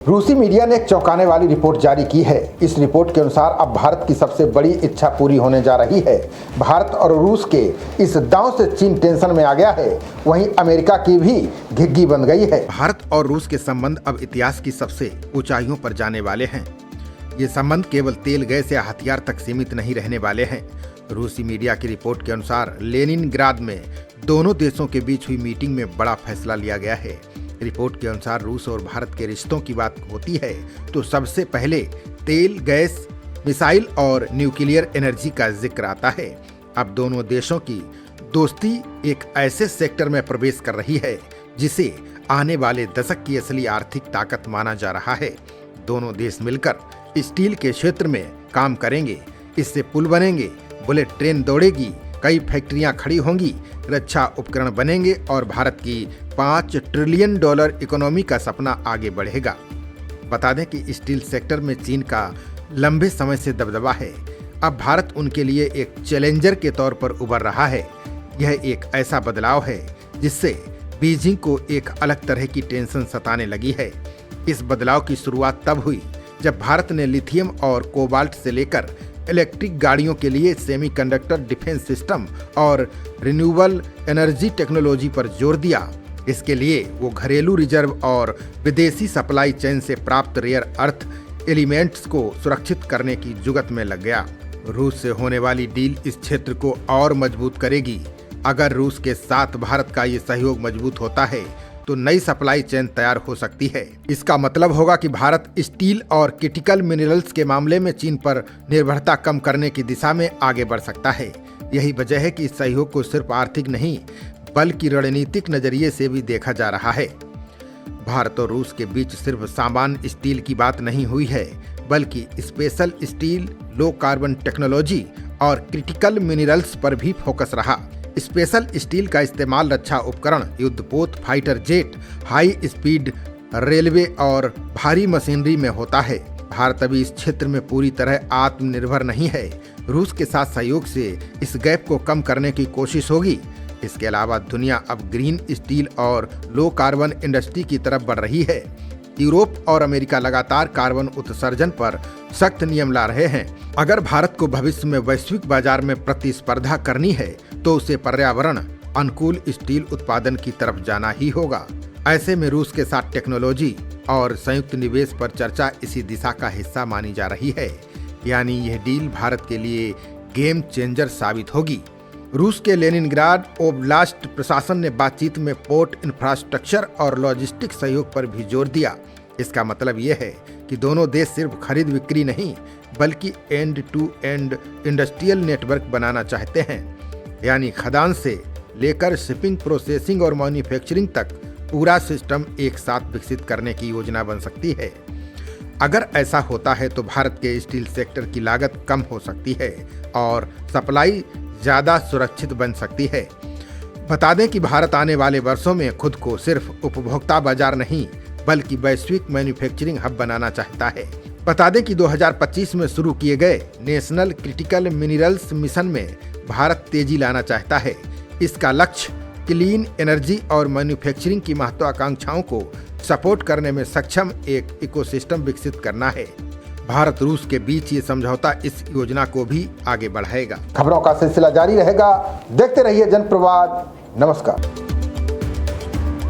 रूसी मीडिया ने एक चौंकाने वाली रिपोर्ट जारी की है। इस रिपोर्ट के अनुसार अब भारत की सबसे बड़ी इच्छा पूरी होने जा रही है। भारत और रूस के इस दांव से चीन टेंशन में आ गया है, वहीं अमेरिका की भी घिघी बन गई है। भारत और रूस के संबंध अब इतिहास की सबसे ऊंचाइयों पर जाने वाले हैं। ये संबंध केवल तेल गैस या हथियार तक सीमित नहीं रहने वाले हैं। रूसी मीडिया की रिपोर्ट के अनुसार लेनिनग्राद में दोनों देशों के बीच हुई मीटिंग में बड़ा फैसला लिया गया है। रिपोर्ट के अनुसार रूस और भारत के रिश्तों की बात होती है तो सबसे पहले तेल, गैस, मिसाइल और न्यूक्लियर एनर्जी का जिक्र आता है। अब दोनों देशों की दोस्ती एक ऐसे सेक्टर में प्रवेश कर रही है जिसे आने वाले दशक की असली आर्थिक ताकत माना जा रहा है। दोनों देश मिलकर स्टील के क्षेत्र में काम करेंगे। इससे पुल बनेंगे, बुलेट ट्रेन दौड़ेगी, कई फैक्ट्रियां खड़ी होंगी, रक्षा उपकरण बनेंगे और भारत की $5 ट्रिलियन इकोनॉमी का सपना आगे बढ़ेगा। बता दें कि स्टील सेक्टर में चीन का लंबे समय से दबदबा है। अब भारत उनके लिए एक चैलेंजर के तौर पर उभर रहा है। यह एक ऐसा बदलाव है जिससे बीजिंग को एक अलग तरह की टेंशन सताने लगी है। इस बदलाव की शुरुआत तब हुई जब भारत ने लिथियम और कोबाल्ट से लेकर इलेक्ट्रिक गाड़ियों के लिए सेमीकंडक्टर डिफेंस सिस्टम और रिन्यूएबल एनर्जी टेक्नोलॉजी पर जोर दिया। इसके लिए वो घरेलू रिजर्व और विदेशी सप्लाई चेन से प्राप्त रेयर अर्थ एलिमेंट्स को सुरक्षित करने की जुगत में लग गया। रूस से होने वाली डील इस क्षेत्र को और मजबूत करेगी। अगर रूस के साथ भारत का ये सहयोग मजबूत होता है तो नई सप्लाई चेन तैयार हो सकती है। इसका मतलब होगा कि भारत स्टील और क्रिटिकल मिनरल्स के मामले में चीन पर निर्भरता कम करने की दिशा में आगे बढ़ सकता है। यही वजह है कि इस सहयोग को सिर्फ आर्थिक नहीं बल्कि रणनीतिक नजरिए से भी देखा जा रहा है। भारत और रूस के बीच सिर्फ सामान्य स्टील की बात नहीं हुई है, बल्कि special steel, low carbon technology और क्रिटिकल मिनरल्स पर भी फोकस रहा। स्पेशल स्टील का इस्तेमाल रक्षा उपकरण, युद्धपोत, fighter jet, high speed railway और भारी मशीनरी में होता है। भारत अभी इस क्षेत्र में पूरी तरह आत्मनिर्भर नहीं है। रूस के साथ सहयोग से इस गैप को कम करने की कोशिश होगी। इसके अलावा दुनिया अब ग्रीन स्टील और लो कार्बन इंडस्ट्री की तरफ बढ़ रही है। यूरोप और अमेरिका लगातार कार्बन उत्सर्जन पर सख्त नियम ला रहे हैं। अगर भारत को भविष्य में वैश्विक बाजार में प्रतिस्पर्धा करनी है तो उसे पर्यावरण अनुकूल स्टील उत्पादन की तरफ जाना ही होगा। ऐसे में रूस के साथ टेक्नोलॉजी और संयुक्त निवेश पर चर्चा इसी दिशा का हिस्सा मानी जा रही है। यानी यह डील भारत के लिए गेम चेंजर साबित होगी। रूस के लेनिनग्राड ओब्लास्ट प्रशासन ने बातचीत में पोर्ट इंफ्रास्ट्रक्चर और लॉजिस्टिक सहयोग पर भी जोर दिया। इसका मतलब यह है कि दोनों देश सिर्फ खरीद बिक्री नहीं बल्कि end to end industrial network बनाना चाहते हैं। यानी खदान से लेकर शिपिंग, प्रोसेसिंग और मैन्युफैक्चरिंग तक पूरा सिस्टम एक साथ विकसित करने की योजना बन सकती है। अगर ऐसा होता है तो भारत के स्टील सेक्टर की लागत कम हो सकती है और सप्लाई ज़्यादा सुरक्षित बन सकती है। बता दें कि भारत आने वाले वर्षों में खुद को सिर्फ उपभोक्ता बाजार नहीं बल्कि वैश्विक मैन्युफैक्चरिंग हब बनाना चाहता है। बता दें कि 2025 में शुरू किए गए नेशनल क्रिटिकल मिनरल्स मिशन में भारत तेजी लाना चाहता है। इसका लक्ष्य क्लीन एनर्जी और मैन्युफैक्चरिंग की महत्वाकांक्षाओं को सपोर्ट करने में सक्षम एक इकोसिस्टम विकसित करना है। भारत रूस के बीच ये समझौता इस योजना को भी आगे बढ़ाएगा। खबरों का सिलसिला जारी रहेगा। देखते रहिए जनप्रवाद। नमस्कार।